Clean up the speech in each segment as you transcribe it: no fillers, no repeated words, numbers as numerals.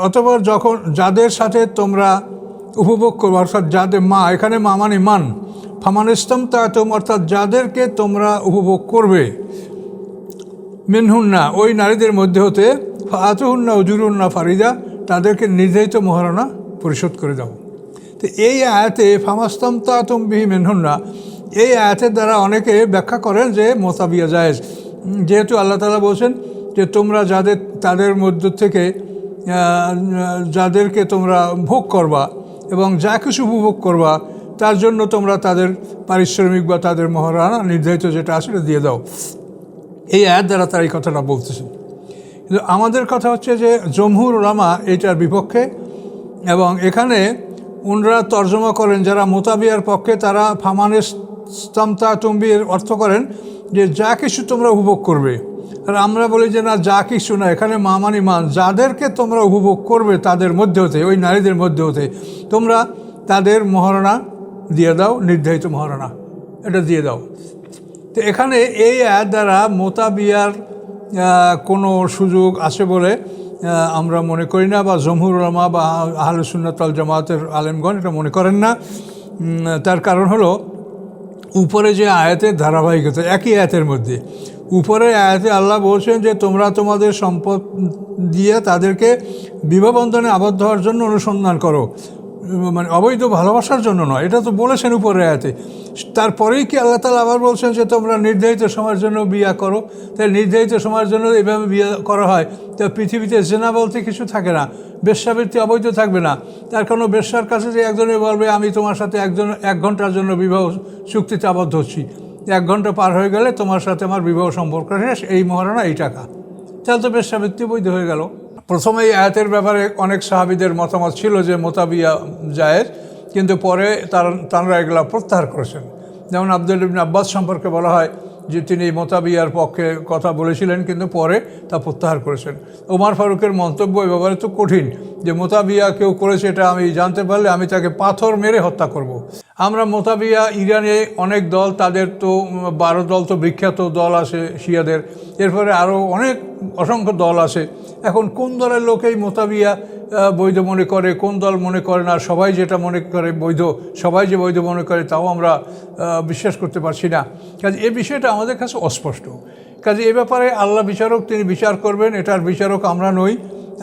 অতঃপর যখন যাদের সাথে তোমরা উপভোগ করবে, অর্থাৎ যাদের মা, এখানে মা মানে মান, ফামানিস্তম তাতুম, অর্থাৎ যাদেরকে তোমরা উপভোগ করবে, মিনহুন্না ওই নারীদের মধ্যে হতে, আতুহুন্না উজুরুন্না ফারিদা, তাদেরকে নির্ধারিত মহারণা পরিশোধ করে দাও। তো এই আয়াতে ফামাস্তম তাতুম বিহি মিনহুন্না, এই আয়াতের দ্বারা অনেকে ব্যাখ্যা করেন যে মোতাবিয়া জায়েজ, যেহেতু আল্লাহ তাআলা বলছেন যে তোমরা তাদের মধ্য থেকে যাদেরকে তোমরা ভোগ করবা এবং যা কিছু উপভোগ করবা তার জন্য তোমরা তাদের পারিশ্রমিক বা তাদের মহারণা নির্ধারিত যেটা আসলে দিয়ে দাও। এই আয়াত দ্বারা তার এই কথাটা বলতেছে। কিন্তু আমাদের কথা হচ্ছে যে জমহুর উলামা এটার বিপক্ষে, এবং এখানে উনরা তর্জমা করেন যারা মোতাবিয়ার পক্ষে, তারা ফামানিস্তামতা তুম্বির অর্থ করেন যে যা কিছু তোমরা উপভোগ করবে। আর আমরা বলি যে না, যা কিছু না, এখানে মা মানে মান, যাদেরকে তোমরা উপভোগ করবে তাদের মধ্যে হতে, ওই নারীদের মধ্যে হতে তোমরা তাদের মহারণা দিয়ে দাও, নির্ধারিত মহারণা এটা দিয়ে দাও। তো এখানে এই আয়াত দ্বারা মোতাবিয়ার কোনো সুযোগ আছে বলে আমরা মনে করি না, বা জমহুর উলামা বা আহলে সুন্নাত ওয়াল জামাতের আলেমগণ এটা মনে করেন না। তার কারণ হলো উপরে যে আয়াতের ধারাবাহিকতা, একই আয়াতের মধ্যে উপরে আয়াতে আল্লাহ বলছেন যে তোমরা তোমাদের সম্পদ দিয়ে তাদেরকে বিবাহ বন্ধনে আবদ্ধ হওয়ার জন্য অনুসন্ধান করো, মানে অবৈধ ভালোবাসার জন্য নয়, এটা তো বলেছেন উপরে আয়াতে। তারপরেই কি আল্লাহ তাআলা আবার বলছেন যে তোমরা নির্ধারিত সময়ের জন্য বিয়া করো। তাই নির্ধারিত সময়ের জন্য এইভাবে বিয়ে করা হয়, তো পৃথিবীতে জেনা বলতে কিছু থাকে না, বেশ্যাবৃত্তি অবৈধ থাকবে না। তার কোনো বেশ্যার কাছে যে একজনে বলবে আমি তোমার সাথে 1 ঘন্টার জন্য বিবাহ চুক্তিতে আবদ্ধ হচ্ছি, 1 ঘন্টা পার হয়ে গেলে তোমার সাথে আমার বিবাহ সম্পর্ক শেষ, এই মহারণা এই টাকা, তাহলে তো বেশ্যাবৃত্তি বৈধ হয়ে গেল। প্রথমে এই আয়াতের ব্যাপারে অনেক সাহাবীদের মতামত ছিল যে মোতাবিয়া জায়েজ, কিন্তু পরে তারা এগুলা প্রত্যাহার করেছেন। যেমন আব্দুল্লাহ ইবনে আব্বাস সম্পর্কে বলা হয় যে তিনি মোতাবিয়ার পক্ষে কথা বলেছিলেন, কিন্তু পরে তা প্রত্যাহার করেছেন। ওমর ফারুকের মন্তব্য এ ব্যাপারে তো কঠিন, যে মোতাবিয়া কেউ করেছে এটা আমি জানতে পারলে আমি তাকে পাথর মেরে হত্যা করব। আমরা মোতাবিয়া, ইরানে অনেক দল, তাদের তো 12 দল তো বিখ্যাত দল আছে শিয়াদের, এরপরে আরও অসংখ্য দল আছে। এখন কোন দলের লোক এই মোতাবিয়া বৈধ মনে করে, কোন দল মনে করে না, সবাই যেটা মনে করে বৈধ, সবাই যে বৈধ মনে করে তাও আমরা বিশ্বাস করতে পারছি না। কাজে এই বিষয়টা আমাদের কাছে অস্পষ্ট। কাজে এ ব্যাপারে আল্লাহ বিচারক, তিনি বিচার করবেন, এটার বিচারক আমরা নই।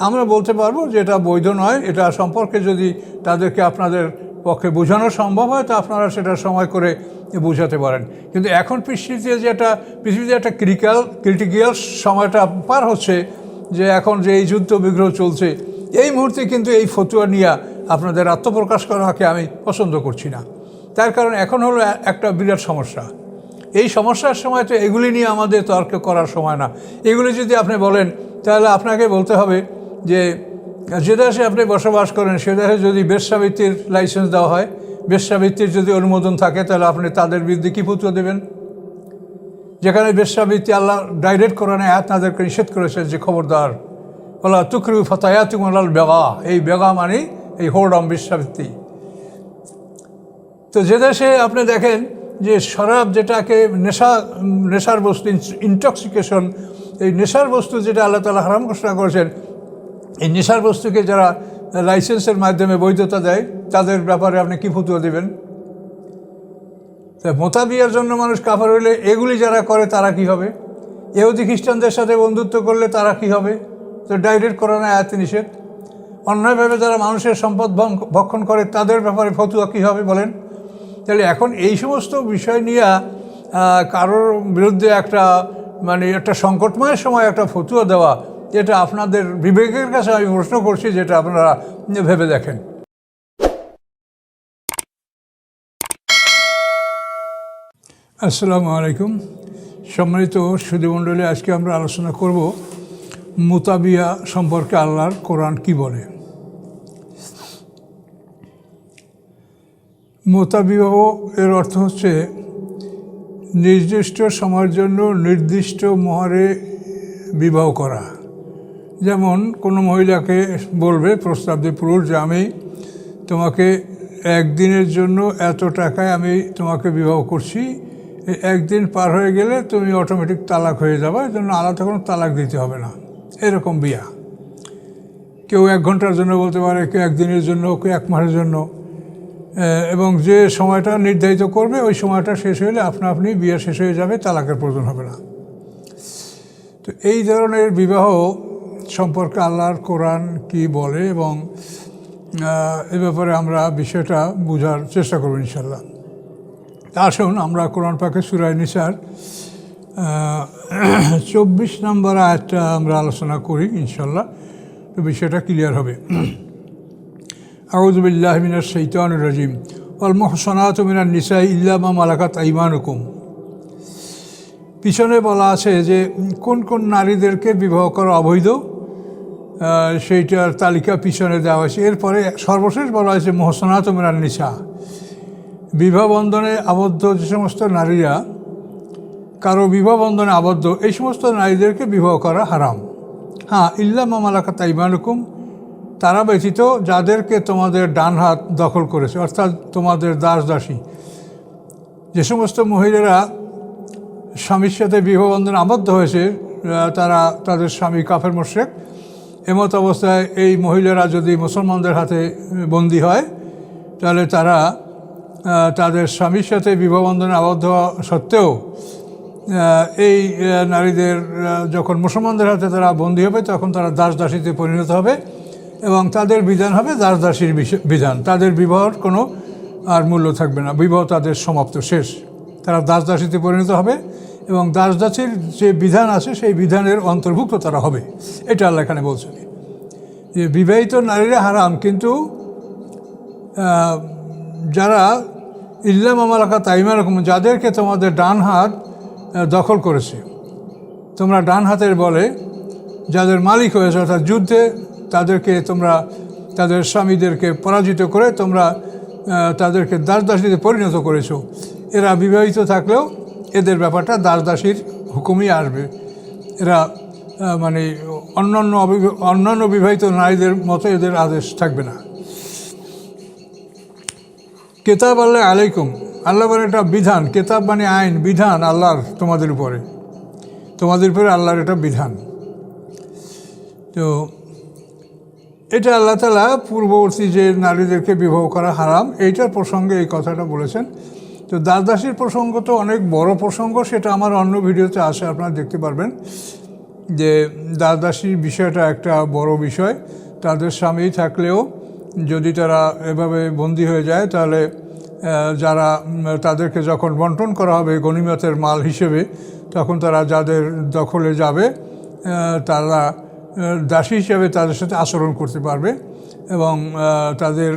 আমরা বলতে পারবো যে এটা বৈধ নয়, এটা সম্পর্কে যদি তাদেরকে আপনাদের পক্ষে বোঝানো সম্ভব হয় তা আপনারা সেটা সময় করে বোঝাতে পারেন। কিন্তু এখন পৃথিবীতে একটা ক্রিটিক্যাল সময়টা পার হচ্ছে, যে এখন যে এই যুদ্ধ বিগ্রহ চলছে, এই মুহূর্তে কিন্তু এই ফতুয়া নিয়ে আপনাদের আত্মপ্রকাশ করাকে আমি পছন্দ করছি না। তার কারণ এখন হলো একটা বিরাট সমস্যা। এই সমস্যার সময় তো এগুলি নিয়ে আমাদের তর্ক করার সময় না। এগুলি যদি আপনি বলেন তাহলে আপনাকে বলতে হবে যে দেশে আপনি বসবাস করেন সে দেশে যদি বেশ্যাবৃত্তির লাইসেন্স দেওয়া হয়, বেশ্যাবৃত্তির যদি অনুমোদন থাকে, তাহলে আপনি তাদের বিরুদ্ধে কী ফতুয়া দেবেন? যেখানে বেশ্যাবৃত্তি আল্লাহ ডাইরেক্ট কোরআনে আয়াত নাযিল নিষেধ করেছেন যে খবরদার, ওয়ালা তুকরিহু ফাতায়াতুকুম আলাল বেগা, এই বেগা মানে এই হোরডম, বেশ্যাবৃত্তি। তো যে দেশে আপনি দেখেন যে শরাব, যেটাকে নেশার বস্তু, ইনটক্সিকেশন, এই নেশার বস্তু যেটা আল্লাহ তাআলা হারাম ঘোষণা করেছেন, এই নেশার বস্তুকে যারা লাইসেন্সের মাধ্যমে বৈধতা দেয় তাদের ব্যাপারে আপনি কী ফতুয়া দেবেন? তা মোতাবিয়ার জন্য মানুষ কাফের হইলে এগুলি যারা করে তারা কি হবে? ইহুদি খ্রিস্টানদের সাথে বন্ধুত্ব করলে তারা কি হবে? তো ডাইরেক্ট কোরআনে আয়াতে নিষেধ। অন্যায়ভাবে যারা মানুষের সম্পদ ভক্ষণ করে তাদের ব্যাপারে ফতুয়া কী হবে বলেন? তাহলে এখন এই সমস্ত বিষয় নিয়ে কারোর বিরুদ্ধে একটা সংকটময় সময় একটা ফতুয়া দেওয়া, এটা আপনাদের বিবেকের কাছে আমি প্রশ্ন করছি, যেটা আপনারা ভেবে দেখেন। আসসালামু আলাইকুম। সম্মানিত সুধীমণ্ডলী, আজকে আমরা আলোচনা করব মোতাবিয়া সম্পর্কে আল্লাহর কোরআন কি বলে। মোতাবিয়া এর অর্থ হচ্ছে নির্দিষ্ট সময়ের জন্য নির্দিষ্ট মোহরে বিবাহ করা। যেমন কোনো মহিলাকে বলবে, প্রস্তাব দিয়ে পুরুষ, যে আমি তোমাকে 1 দিনের জন্য এত টাকায় আমি তোমাকে বিবাহ করছি, 1 দিন পার হয়ে গেলে তুমি অটোমেটিক তালাক হয়ে যাবে, এর জন্য আলাদা কোনো তালাক দিতে হবে না, এরকম বিয়া। কেউ 1 ঘন্টার জন্য বলতে পারে, কেউ 1 দিনের জন্য, কেউ 1 মাসের জন্য। এবং যে সময়টা নির্ধারিত করবে ওই সময়টা শেষ হলে আপনি বিয়ে শেষ হয়ে যাবে, তালাকের প্রয়োজন হবে না। তো এই ধরনের বিবাহ সম্পর্কে আল্লাহর কোরআন কি বলে এবং এ ব্যাপারে আমরা বিষয়টা বোঝার চেষ্টা করব ইনশাল্লাহ। আসুন আমরা কোরআন পাকের সূরা নিসার 24 নম্বর আয়াতটা আমরা আলোচনা করি ইনশাল্লাহ, তো বিষয়টা ক্লিয়ার হবে। আউযু বিল্লাহি মিনাশ শাইতানির রাজিম। ওয়াল মুহসানাতু মিনান নিসাই ইল্লা মা মালাকাত আইমানুকুম। পিছনে বলা আছে যে কোন কোন নারীদেরকে বিবাহ করা অবৈধ, সেইটার তালিকা পিছনে দেওয়া হয়েছে। এরপরে সর্বশেষ বলা হয়েছে মুহসানাতু মিনান নিসা, বিবাহ বন্ধনে আবদ্ধ যে সমস্ত নারীরা কারো বিবাহ বন্ধনে আবদ্ধ, এই সমস্ত নারীদেরকে বিবাহ করা হারাম। হ্যাঁ, ইল্লা মা মালাকাত আইমানুকুম, তারা ব্যতীত যাদেরকে তোমাদের ডান হাত দখল করেছে, অর্থাৎ তোমাদের দাস দাসী। যে সমস্ত মহিলারা স্বামীর সাথে বিবাহ বন্ধনে আবদ্ধ হয়েছে, তারা তাদের স্বামী কাফের মুশরিক, এমত অবস্থায় এই মহিলারা যদি মুসলমানদের হাতে বন্দী হয় তাহলে তারা তাদের স্বামীর সাথে বিবাহ বন্ধনে আবদ্ধ হওয়া সত্ত্বেও এই নারীদের যখন মুসলমানদের হাতে তারা বন্দী হবে তখন তারা দাস দাসীতে পরিণত হবে এবং তাদের বিধান হবে দাস দাসীর বিধান। তাদের বিবাহর কোনো আর মূল্য থাকবে না, বিবাহ তাদের সমাপ্ত, শেষ। তারা দাস দাসীতে পরিণত হবে এবং দাস দাসীর যে বিধান আছে সেই বিধানের অন্তর্ভুক্ত তারা হবে। এটা আল্লাহ এখানে বলছেন যে বিবাহিত নারীরা হারাম, কিন্তু যারা ইল্লা মা মালাকাত আইমানুকুম, যাদেরকে তোমাদের ডান হাত দখল করেছে, তোমরা ডান হাতের বলে যাদের মালিক হয়েছে, অর্থাৎ যুদ্ধে তাদেরকে তোমরা তাদের স্বামীদেরকে পরাজিত করে তোমরা তাদেরকে দাস দাসীতে পরিণত করেছো, এরা বিবাহিত থাকলেও এদের ব্যাপারটা দাস দাসীর হুকুমই আসবে। এরা মানে অন্যান্য বিবাহিত নারীদের মতো এদের আদেশ থাকবে না। কেতাব আল্লাহ আলাইকুম, আল্লাহ বলে এটা বিধান, কেতাব মানে আইন, বিধান আল্লাহর তোমাদের উপরে আল্লাহর এটা বিধান। তো এটা আল্লাহ তাআলা পূর্ববর্তী যে নারীদেরকে বিবাহ করা হারাম এইটার প্রসঙ্গে এই কথাটা বলেছেন। তো দাস দাসীর প্রসঙ্গ তো অনেক বড় প্রসঙ্গ, সেটা আমার অন্য ভিডিওতে আসে, আপনারা দেখতে পারবেন যে দাস দাসীর বিষয়টা একটা বড় বিষয়। তাদের স্বামী থাকলেও যদি তারা এভাবে বন্দী হয়ে যায় তাহলে যারা তাদেরকে যখন বন্টন করা হবে গনিমতের মাল হিসেবে, তখন তারা যাদের দখলে যাবে তারা দাসী হিসেবে তাদের সাথে আচরণ করতে পারবে এবং তাদের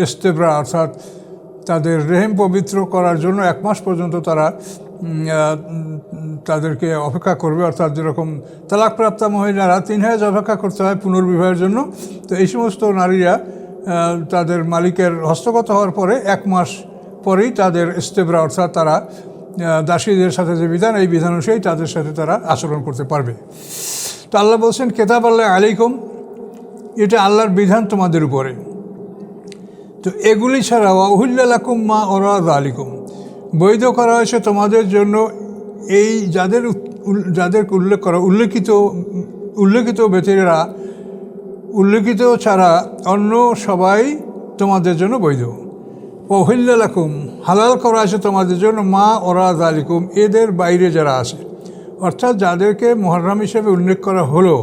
ইস্তেবরা অর্থাৎ তাদের রেহেম পবিত্র করার জন্য 1 মাস পর্যন্ত তারা তাদেরকে অপেক্ষা করবে। অর্থাৎ যেরকম তালাকপ্রাপ্তা মহিলারা 3 হাজ অপেক্ষা করতে হয় পুনর্বিবাহের জন্য, তো এই সমস্ত নারীরা তাদের মালিকের হস্তগত হওয়ার পরে 1 মাস পরেই তাদের ইস্তেবরা অর্থাৎ তারা দাসীদের সাথে যে বিধান এই বিধান অনুযায়ী তাদের সাথে তারা আচরণ করতে পারবে। তো আল্লাহ বলছেন কেতাব আল্লাহ আলাইকুম, এটা আল্লাহর বিধান তোমাদের উপরে। তো এগুলি ছাড়াও উহিল্লা লাকুম মা ওয়ারা'a যালিকুম, বৈধ করা হয়েছে তোমাদের জন্য এই যাদেরকে উল্লেখ করা উল্লেখিত ব্যক্তিরা, উল্লেখিত ছাড়া অন্য সবাই তোমাদের জন্য বৈধ। উহিল্লা লাকুম, হালাল করা হয়েছে তোমাদের জন্য মা ওয়ারা'a যালিকুম, এদের বাইরে যারা আছে, অর্থাৎ যাদেরকে মুহররম হিসেবে উল্লেখ করা হলো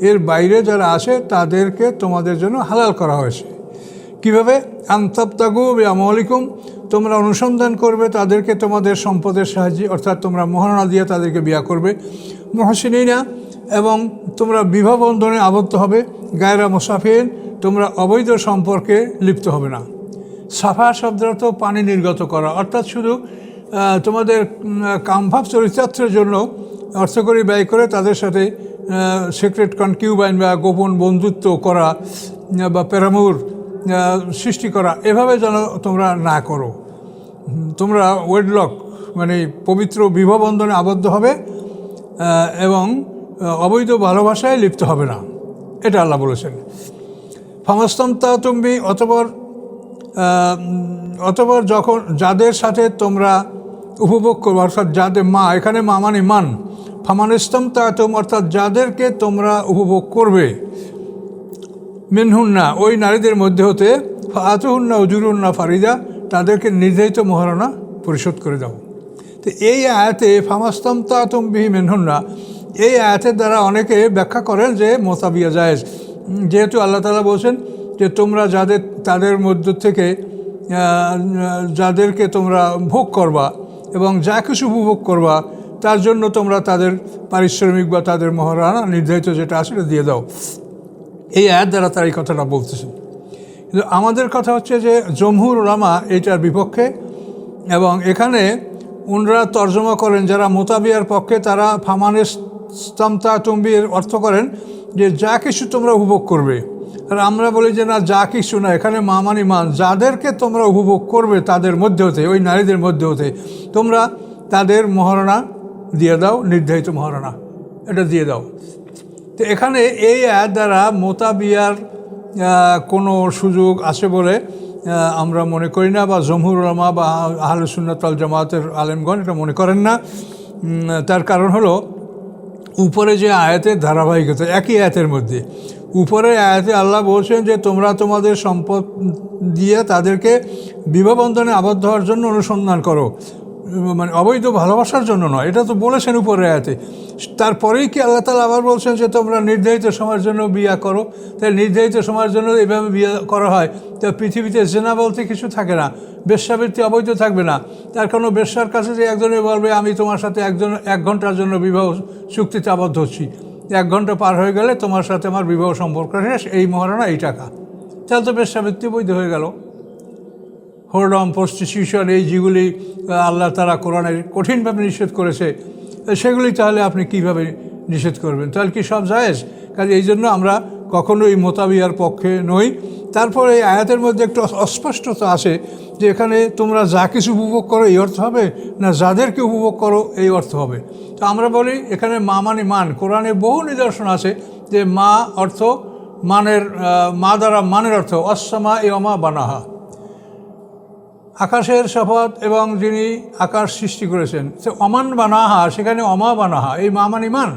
এর বাইরে যারা আছে তাদেরকে তোমাদের জন্য হালাল করা হয়েছে। কীভাবে? আনতাবতাগু বিআমওয়ালিকুম, তোমরা অনুসন্ধান করবে তাদেরকে তোমাদের সম্পদের সাহায্যে, অর্থাৎ তোমরা মহারণা দিয়ে তাদেরকে বিয়া করবে। মুহসিনিনা, এবং তোমরা বিবাহ বন্ধনে আবদ্ধ হবে। গায়রা মুসাফিরিন, তোমরা অবৈধ সম্পর্কে লিপ্ত হবে না। সাফা শব্দ অর্থ পানি নির্গত করা, অর্থাৎ শুধু তোমাদের কামভাব চরিতার্থের জন্য অর্থ করে ব্যয় করে তাদের সাথে সিক্রেট কনকিউবাইন বা গোপন বন্ধুত্ব করা বা প্যারামুর সৃষ্টি করা, এভাবে যেন তোমরা না করো। তোমরা ওয়েডলক মানে পবিত্র বিবাহ বন্ধনে আবদ্ধ হবে এবং অবৈধ ভালোবাসায় লিপ্ত হবে না, এটা আল্লাহ বলেছেন। ফামাস্তামতা তুমি, অতপর যখন যাদের সাথে তোমরা উপভোগ করবে, অর্থাৎ যাদের মা, এখানে মা মানে মান, ফামানিস্তামতা তুম অর্থাৎ যাদেরকে তোমরা উপভোগ করবে, মিনহুন্না ওই নারীদের মধ্যে হতে ফাতুহুন্না উজুরুন্না ফারিদা তাদেরকে নির্ধারিত মহারণা পরিশোধ করে দাও। তো এই আয়াতে ফামাস্তামতা তুমবিহি মিনহুন্না এই আয়াতের দ্বারা অনেকে ব্যাখ্যা করেন যে মোতাবিয়া জায়েজ, যেহেতু আল্লাহ তাআলা বলছেন যে তোমরা তাদের মধ্য থেকে যাদেরকে তোমরা ভোগ করবা এবং যা কিছু উপভোগ করবা তার জন্য তোমরা তাদের পারিশ্রমিক বা তাদের মহারণা নির্ধারিত যেটা আছে সেটা দিয়ে দাও। এই আয়াত দ্বারা তার এই কথাটা বলতেছে। কিন্তু আমাদের কথা হচ্ছে যে জমহুর উলামা এটার বিপক্ষে, এবং এখানে উনরা তর্জমা করেন যারা মোতাবিয়ার পক্ষে, তারা ফামানিস্তামতা তুমবির অর্থ করেন যে যা কিছু তোমরা উপভোগ করবে। আর আমরা বলি যে না, যা কিছু না, এখানে মামানি মান, যাদেরকে তোমরা উপভোগ করবে তাদের মধ্যে হতে, ওই নারীদের মধ্যে হতে তোমরা তাদের মহারণা দিয়ে দাও, নির্ধারিত মহারণা এটা দিয়ে দাও। তো এখানে এই আয়াত দ্বারা মোতাবিয়ার কোনো সুযোগ আছে বলে আমরা মনে করি না, বা জমহুর উলামা বা আহলে সুন্নাত ওয়াল জামাতের আলেমগণ এটা মনে করেন না। তার কারণ হলো উপরে যে আয়াতের ধারাবাহিকতা, একই আয়াতের মধ্যে উপরে আয়াতে আল্লাহ বলছেন যে তোমরা তোমাদের সম্পদ দিয়ে তাদেরকে বিবাহ বন্ধনে আবদ্ধ হওয়ার জন্য অনুসন্ধান করো, মানে অবৈধ ভালোবাসার জন্য নয়, এটা তো বলেছেন উপরে আয়াতে। তারপরেই কি আল্লাহ তাআলা আবার বলছেন যে তোমরা নির্ধারিত সময়ের জন্য বিয়া করো। তাই নির্ধারিত সময়ের জন্য এইভাবে বিয়ে করা হয়, তো পৃথিবীতে জেনা বলতে কিছু থাকে না, বেশ্যাবৃত্তি অবৈধ থাকবে না। তার কোনো বেশ্যার কাছে যে একজনে বলবে আমি তোমার সাথে 1 ঘন্টার জন্য বিবাহ চুক্তিতে আবদ্ধ হচ্ছি, 1 ঘন্টা পার হয়ে গেলে তোমার সাথে আমার বিবাহ সম্পর্ক শেষ, এই মহারণা এই টাকা, তাহলে তো বেশ্যাবৃত্তি বৈধ হয়ে গেল। হোরডম, প্রস্টিটিউশন, এই যেগুলি আল্লাহ তাআলা কোরআনে কঠিনভাবে নিষেধ করেছে, সেগুলি তাহলে আপনি কিভাবে নিষেধ করবেন? তাহলে কি সব জায়েজ? কাজে এই জন্য আমরা কখনোই মোতাবিয়ার পক্ষে নই। তারপরে এই আয়াতের মধ্যে একটু অস্পষ্টতা আসে যে এখানে তোমরা যা কিছু উপভোগ করো এই অর্থ হবে, না যাদেরকে উপভোগ করো এই অর্থ হবে। তো আমরা বলি এখানে মা মানে মান, কোরআনে বহু নিদর্শন আছে যে মা অর্থ মানের, মা দ্বারা মানের অর্থ অসমা এ অমা বানাহা, আকাশের শপথ এবং যিনি আকাশ সৃষ্টি করেছেন। সে অমান বানাহা, সেখানে অমা বানাহা, এই মা মানি মান।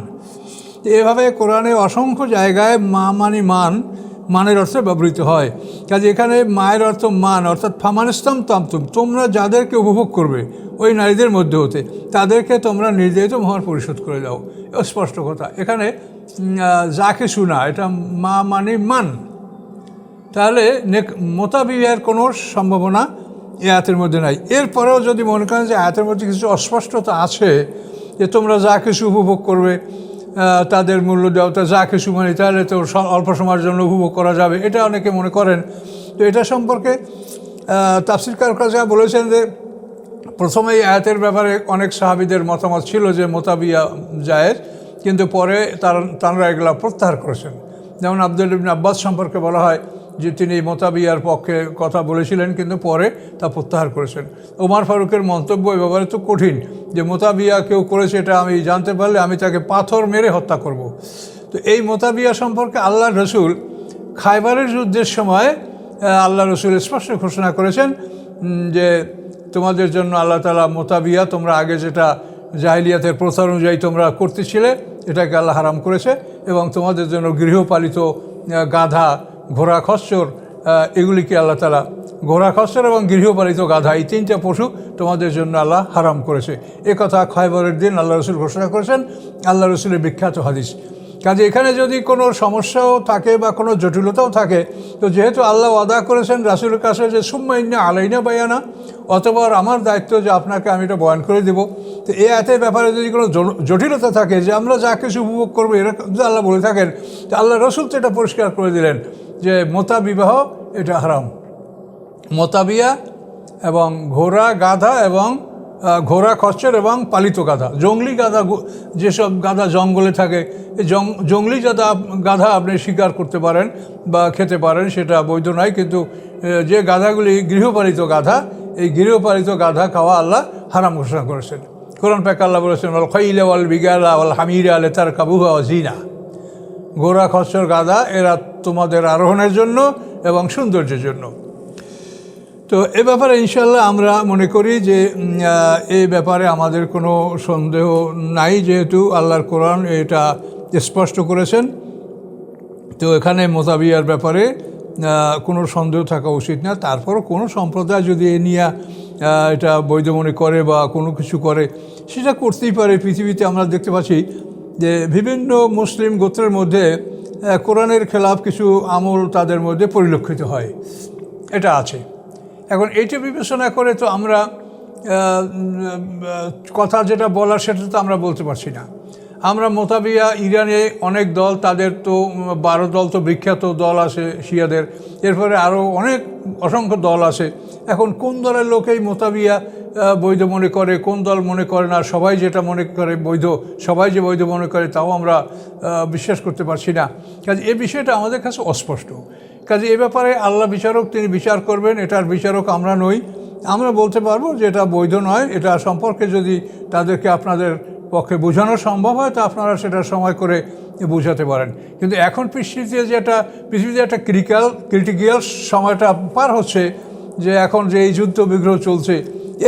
এভাবে কোরআনে অসংখ্য জায়গায় মা মানি মান মানের অর্থে ব্যবহৃত হয়। কাজে এখানে মায়ের অর্থ মান, অর্থাৎ ফামানিস্তাম তামতুম, তোমরা যাদেরকে উপভোগ করবে ওই নারীদের মধ্যে হতে তাদেরকে তোমরা নির্ধারিত মহার পরিশোধ করে দাও। স্পষ্ট কথা, এখানে যা কিছু না, এটা মা মানে মান। তাহলে মোতাবিয়ার কোনো সম্ভাবনা এই আয়াতের মধ্যে নাই। এরপরেও যদি মনে করেন যে আয়াতের মধ্যে কিছু অস্পষ্টতা আছে, যে তোমরা যা কিছু উপভোগ করবে তাদের মূল্য দেওয়া, যা কিছু মানে তাহলে তো অল্প সময়ের জন্য উপভোগ করা যাবে, এটা অনেকে মনে করেন। তো এটা সম্পর্কে তাফসীরকাররা যা বলেছেন যে প্রথমে এই আয়াতের ব্যাপারে অনেক সাহাবীদের মতামত ছিল যে মোতাবিয়া জায়েজ, কিন্তু পরে তাঁরা এগুলা প্রত্যাহার করেছেন। যেমন আব্দুল্লাহ ইবনে আব্বাস সম্পর্কে বলা হয় যে তিনি মোতাবিয়ার পক্ষে কথা বলেছিলেন, কিন্তু পরে তা প্রত্যাহার করেছেন। ওমর ফারুকের মন্তব্য এই ব্যাপারে তো কঠিন, যে মোতাবিয়া কেউ করেছে এটা আমি জানতে পারলে আমি তাকে পাথর মেরে হত্যা করব। তো এই মোতাবিয়া সম্পর্কে আল্লাহ রসুল খায়বারের যুদ্ধের সময় আল্লাহ রসুল স্পষ্ট ঘোষণা করেছেন যে তোমাদের জন্য আল্লাহ তাআলা মোতাবিয়া, তোমরা আগে যেটা জাহিলিয়াতের প্রথা অনুযায়ী তোমরা করতেছিলে এটাকে আল্লাহ হারাম করেছে, এবং তোমাদের জন্য গৃহপালিত গাধা, ঘোড়া, খচ্চর, এগুলিকে আল্লাহ তাআলা, ঘোড়া, খচ্চর এবং গৃহপালিত গাধা, এই 3টা পশু তোমাদের জন্য আল্লাহ হারাম করেছে। এ কথা খায়বরের দিন আল্লাহ রসুল ঘোষণা করেছেন, আল্লাহ রসুলের বিখ্যাত হাদিস। কাজে এখানে যদি কোনো সমস্যাও থাকে বা কোনো জটিলতাও থাকে, তো যেহেতু আল্লাহ ওয়াদা করেছেন রাসূলের কাছে যে সুম্মা ইন্না আলাইনা বায়ানা, অতঃপর আমার দায়িত্ব যে আপনাকে আমি এটা বয়ান করে দেব। তো এই আয়াতের ব্যাপারে যদি কোনো জটিলতা থাকে যে আমরা যা কিছু উপভোগ করবো এরকম যদি আল্লাহ বলে থাকেন, তো আল্লাহ রসুল তো এটা পরিষ্কার করে দিলেন যে মোতাবিবাহ এটা হারাম। মোতাবিয়া এবং ঘোড়া, গাধা এবং ঘোড়া, খচ্চর এবং পালিত গাধা, জঙ্গলি গাধা, যেসব গাধা জঙ্গলে থাকে, এই জঙ্গলি গাধা আপনি শিকার করতে পারেন বা খেতে পারেন, সেটা বৈধ নয়। কিন্তু যে গাধাগুলি গৃহপালিত গাধা, এই গৃহপালিত গাধা খাওয়া আল্লাহ হারাম ঘোষণা করেছেন। কোরআন পাক আল্লাহ বলেছেন ওয়াল খাইলা ওয়াল বিগালা ওয়াল হামিরা লিতারকাবুহা ওয়া জিনা, ঘোড়া, খচ্চর, গাধা এরা তোমাদের আরোহণের জন্য এবং সৌন্দর্যের জন্য। তো এ ব্যাপারে ইনশাল্লাহ আমরা মনে করি যে এই ব্যাপারে আমাদের কোনো সন্দেহ নাই, যেহেতু আল্লাহর কোরআন এটা স্পষ্ট করেছেন। তো এখানে মোতাবিয়ার ব্যাপারে কোনো সন্দেহ থাকা উচিত না। তারপরও কোনো সম্প্রদায় যদি এ নিয়ে এটা বৈধ মনে করে বা কোনো কিছু করে, সেটা করতেই পারে। পৃথিবীতে আমরা দেখতে পাচ্ছি যে বিভিন্ন মুসলিম গোত্রের মধ্যে কোরআনের খেলাফ কিছু আমল তাদের মধ্যে পরিলক্ষিত হয়, এটা আছে। এখন এইটা বিবেচনা করে তো আমরা কথা যেটা বলার সেটা তো আমরা বলতে পারছি না। আমরা মোতাবিয়া ইরানে অনেক দল, তাদের তো 12 দল তো বিখ্যাত দল আছে শিয়াদের, এরপরে আরও অনেক অসংখ্য দল আছে। এখন কোন দলের লোকেই মোতাবিয়া বৈধ মনে করে, কোন দল মনে করে না, সবাই যেটা মনে করে বৈধ, সবাই যে বৈধ মনে করে তাও আমরা বিশ্বাস করতে পারছি না। কাজে এই বিষয়টা আমাদের কাছে অস্পষ্ট। কাজে এ ব্যাপারে আল্লাহ বিচারক, তিনি বিচার করবেন, এটার বিচারক আমরা নই। আমরা বলতে পারবো যে এটা বৈধ নয়। এটা সম্পর্কে যদি তাদেরকে আপনাদের পক্ষে বোঝানো সম্ভব হয় তো আপনারা সেটা সময় করে বোঝাতে পারেন। কিন্তু এখন পৃথিবীতে একটা ক্রিটিক্যাল সময়টা পার হচ্ছে, যে এখন যে এই যুদ্ধ বিগ্রহ চলছে,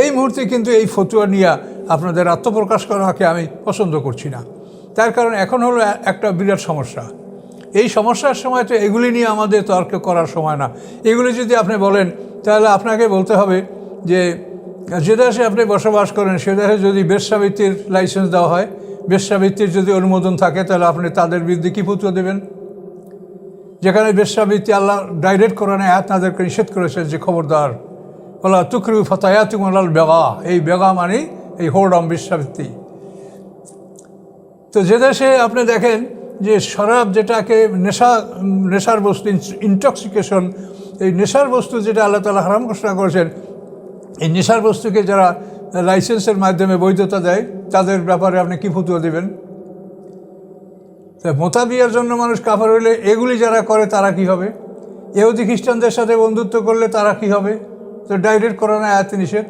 এই মুহূর্তে কিন্তু এই ফতুয়া নিয়ে আপনাদের আত্মপ্রকাশ করাকে আমি পছন্দ করছি না। তার কারণ এখন হলো একটা বিরাট সমস্যা। এই সমস্যার সময় তো এগুলি নিয়ে আমাদের তর্ক করার সময় না। এগুলি যদি আপনি বলেন তাহলে আপনাকে বলতে হবে যে দেশে আপনি বসবাস করেন সে দেশে যদি বেশ্যাবৃত্তির লাইসেন্স দেওয়া হয়, বেশ্যাবৃত্তির যদি অনুমোদন থাকে, তাহলে আপনি তাদের বিরুদ্ধে কী ফতোয়া দেবেন? যেখানে বেশ্যাবৃত্তি আল্লাহ ডাইরেক্ট কোরআনে আয়াত তাদেরকে নিষেধ করেছেন যে খবরদার ওলা তুকরু ফাতায়াতুম আলাল বেগা, এই বেগা মানে এই হোরডম বেশ্যাবৃত্তি। তো যে দেশে আপনি দেখেন যে শরাব, যেটাকে নেশার বস্তু, ইনটক্সিকেশন, এই নেশার বস্তু যেটা আল্লাহ তাআলা হারাম ঘোষণা করেছেন, এই নেশার বস্তুকে যারা লাইসেন্সের মাধ্যমে বৈধতা দেয় তাদের ব্যাপারে আপনি কী ফতোয়া দেবেন? মোতাবিয়ার জন্য মানুষ কাফের হইলে এগুলি যারা করে তারা কি হবে? ইহুদি খ্রিস্টানদের সাথে বন্ধুত্ব করলে তারা কি হবে? তো ডাইরেক্ট কোরআনে আয়াতে নিষেধ।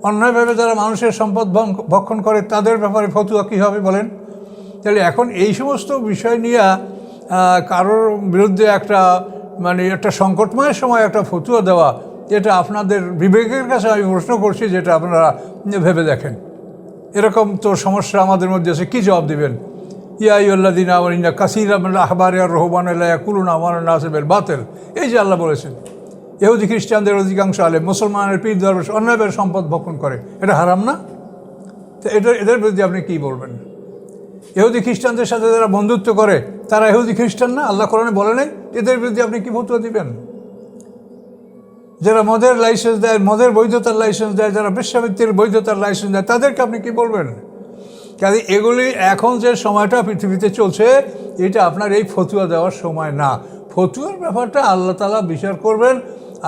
অন্যায়ভাবে যারা মানুষের সম্পদ ভক্ষণ করে তাদের ব্যাপারে ফতোয়া কী হবে বলেন? তাহলে এখন এই সমস্ত বিষয় নিয়ে কারোর বিরুদ্ধে একটা সংকটময় সময় একটা ফতোয়া দেওয়া, এটা আপনাদের বিবেকের কাছে আমি প্রশ্ন করছি, যেটা আপনারা ভেবে দেখেন। এরকম তো সমস্যা আমাদের মধ্যে আছে, কী জবাব দেবেন? ইয়া আইয়ুহাল্লাযীনা আমানু ইন্না কাসীরাম মিনাল আহবারি ওয়ার রুহবানি লা ইয়াকুলুনা আমওয়ালান নাসি বিল বাতিল। এই যে আল্লাহ বলেছেন ইহুদি খ্রিস্টানদের অধিকাংশ আলেম মুসলমানের পীর দরবেশ অন্যায়ভাবে সম্পদ ভক্ষণ করে, এটা হারাম না? তো এদের বিরুদ্ধে আপনি কী বলবেন? ইহুদি খ্রিস্টানদের সাথে যারা বন্ধুত্ব করে তারা ইহুদি খ্রিস্টান না? আল্লাহ কোরআনে বলে নাই? এদের বিরুদ্ধে আপনি কী ফতোয়া দিবেন? যারা মদের লাইসেন্স দেয়, মদের বৈধতার লাইসেন্স দেয়, যারা বেশ্যাবৃত্তির বৈধতার লাইসেন্স দেয়, তাদেরকে আপনি কী বলবেন? কাজে এগুলি এখন যে সময়টা পৃথিবীতে চলছে, এটা আপনার এই ফতুয়া দেওয়ার সময় না। ফতুয়ার ব্যাপারটা আল্লাহ তাআলা বিচার করবেন।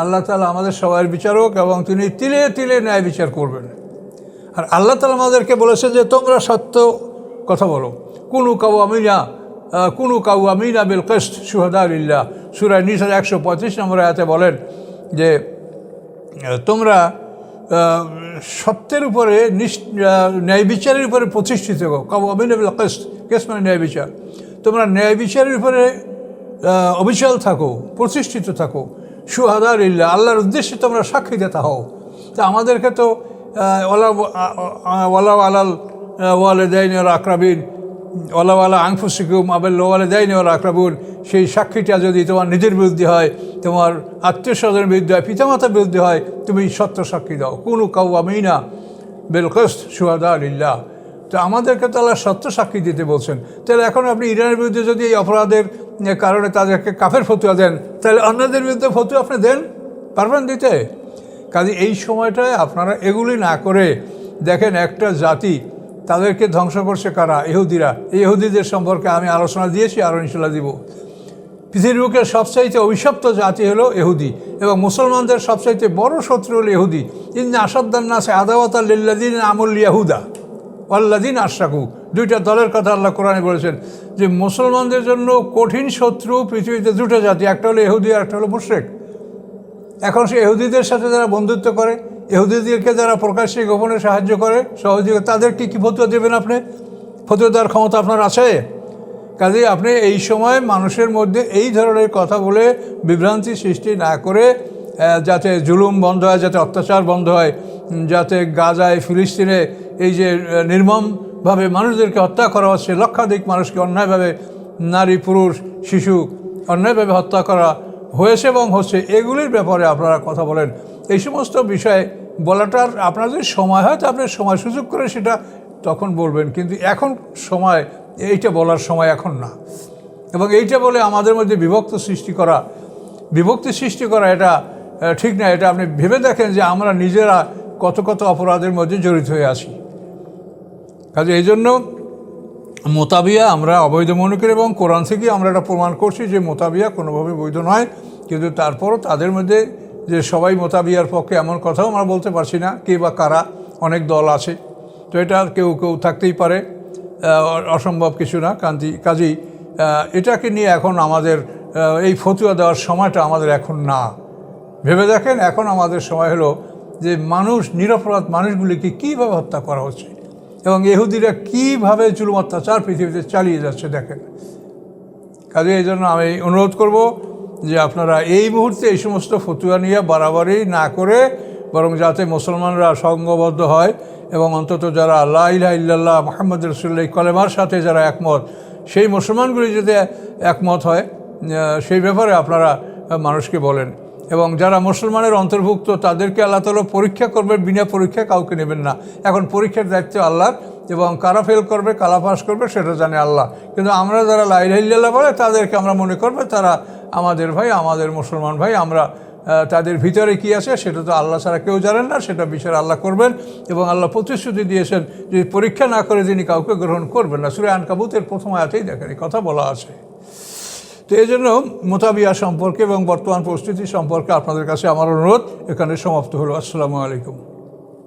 আল্লাহ তাআলা আমাদের সবার বিচারক এবং তিনি তিলে তিলে ন্যায় বিচার করবেন। আর আল্লাহ তাআলা আমাদেরকে বলেছেন যে তোমরা সত্য কথা বলো। কুনু কাওয়ামিনা বিল কিসত শুহাদা লিল্লাহ। সূরা নিসার 135 নম্বর আয়াতে বলেন যে তোমরা সত্যের উপরে ন্যায় বিচারের উপরে প্রতিষ্ঠিত হও। কাওয়ামিনা বিল কিসত, কিসত মানে ন্যায় বিচার। তোমরা ন্যায় বিচারের উপরে অবিচল থাকো, প্রতিষ্ঠিত থাকো। শুহাদা লিল্লাহ, আল্লাহর উদ্দেশ্যে তোমরা সাক্ষী দিতে হও। তা আমাদেরকে তো ওয়ালা আলাল ওয়ালিদাইনি ওয়াল আকরাবিন ওয়ালা আনফুসিকুম আবিল ওয়ালিদাইনি ওয়াল আকরাবুন, সেই সাক্ষীটা যদি তোমার নিজের বিরুদ্ধে হয়, তোমার আত্মীয় স্বজনের বিরুদ্ধে হয়, পিতামাতার বিরুদ্ধে হয়, তুমি সত্য সাক্ষী দাও। কুনু কাওয়ামিনা বিল কিসত শুহাদা লিল্লাহ। তো আমাদেরকে তো আল্লাহ সত্য সাক্ষী দিতে বলছেন। তাহলে এখন আপনি ইরানের বিরুদ্ধে যদি এই অপরাধের কারণে তাদেরকে কাফের ফতোয়া দেন, তাহলে অন্যদের বিরুদ্ধে ফতোয়া আপনি দেন, পারবেন দিতে? কাজে এই সময়টায় আপনারা এগুলি না করে দেখেন, একটা জাতি তাদেরকে ধ্বংস করছে কারা? ইহুদিরা। এই ইহুদিদের সম্পর্কে আমি আলোচনা দিয়েছি, আরও ইনশাল্লাহ দিব। পৃথিবীর বুকের সবচাইতে অভিশপ্ত জাতি হলো ইহুদি, এবং মুসলমানদের সবচাইতে বড় শত্রু হলো ইহুদি। ইন্না আসাদ্দান নাসি আদাওয়াতাল লিল্লাযীনা আমুল ইয়াহুদা ওয়াল্লাযীনা আশরাকু। দুইটা দলের কথা আল্লাহ কোরআনে বলেছেন যে মুসলমানদের জন্য কঠিন শত্রু পৃথিবীতে দুটো জাতি, একটা হলো ইহুদি আর একটা হলো মুশরিক। এখন সে ইহুদিদের সাথে যারা বন্ধুত্ব করে, ইহুদিদেরকে যারা প্রকাশ্যে গোপনে সাহায্য করে, সহযোগিতা, তাদেরকে কি ফতোয়া দেবেন আপনি? ফতোয়া দেওয়ার ক্ষমতা আপনার আছে? কাজেই আপনি এই সময় মানুষের মধ্যে এই ধরনের কথা বলে বিভ্রান্তি সৃষ্টি না করে, যাতে জুলুম বন্ধ হয়, যাতে অত্যাচার বন্ধ হয়, যাতে গাজায় ফিলিস্তিনে এই যে নির্মমভাবে মানুষদেরকে হত্যা করা হচ্ছে, লক্ষাধিক মানুষকে অন্যায়ভাবে, নারী পুরুষ শিশু অন্যায়ভাবে হত্যা করা হয়েছে এবং হচ্ছে, এগুলির ব্যাপারে আপনারা কথা বলেন। এই সমস্ত বিষয়ে বলাটার আপনার যদি সময় হয় তো আপনি সময় সুযোগ করে সেটা তখন বলবেন, কিন্তু এখন সময়, এইটা বলার সময় এখন না। এবং এইটা বলে আমাদের মধ্যে বিভক্তি সৃষ্টি করা এটা ঠিক না। এটা আপনি ভেবে দেখেন যে আমরা নিজেরা কত কত অপরাধের মধ্যে জড়িত হয়ে আছি। কাজে এই জন্য মোতাবিয়া আমরা অবৈধ মনে করি, এবং কোরআন থেকে আমরা এটা প্রমাণ করছি যে মোতাবিয়া কোনোভাবে বৈধ নয়। কিন্তু তারপরও তাদের মধ্যে যে সবাই মোতাবিয়ার পক্ষে, এমন কথাও আমরা বলতে পারছি না, কে বা কারা, অনেক দল আছে। তো এটা কেউ কেউ থাকতেই পারে, অসম্ভব কিছু না। কাজেই এটাকে নিয়ে এখন আমাদের এই ফতুয়া দেওয়ার সময়টা আমাদের এখন না। ভেবে দেখেন, এখন আমাদের সময় হলো যে নিরপরাধ মানুষগুলিকে কীভাবে হত্যা করা হচ্ছে এবং ইহুদিরা কীভাবে জুলুম অত্যাচার পৃথিবীতে চালিয়ে যাচ্ছে দেখেন। কাজে এই জন্য আমি অনুরোধ করব যে আপনারা এই মুহূর্তে এই সমস্ত ফতুয়া নিয়ে বাড়াবাড়ি না করে, বরং যাতে মুসলমানরা সংঘবদ্ধ হয় এবং অন্তত যারা লা ইলাহা ইল্লাল্লাহ মুহাম্মদ রাসূলুল্লাহ কলেমার সাথে যারা একমত, সেই মুসলমানগুলি যদি একমত হয় সেই ব্যাপারে আপনারা মানুষকে বলেন। এবং যারা মুসলমানের অন্তর্ভুক্ত তাদেরকে আল্লাহ তাআলা পরীক্ষা করবে, বিনা পরীক্ষা কাউকে নেবেন না। এখন পরীক্ষার দায়িত্ব আল্লাহর, এবং কারা ফেল করবে কারা পাস করবে সেটা জানে আল্লাহ। কিন্তু আমরা যারা লা ইলাহা ইল্লাল্লাহ বলে তাদেরকে আমরা মনে করবো তারা আমাদের ভাই, আমাদের মুসলমান ভাই। আমরা তাদের ভিতরে কি আছে সেটা তো আল্লাহ ছাড়া কেউ জানেন না, সেটা বিচার আল্লাহ করবেন। এবং আল্লাহ প্রতিশ্রুতি দিয়েছেন যে পরীক্ষা না করে তিনি কাউকে গ্রহণ করবেন না। সূরা আনকাবুতের প্রথম আয়াতেই দেখেন এই কথা বলা আছে। তো এই জন্য মোতাবিয়া সম্পর্কে এবং বর্তমান পরিস্থিতি সম্পর্কে আপনাদের কাছে আমার অনুরোধ এখানে সমাপ্ত হলো। আসসালামু আলাইকুম।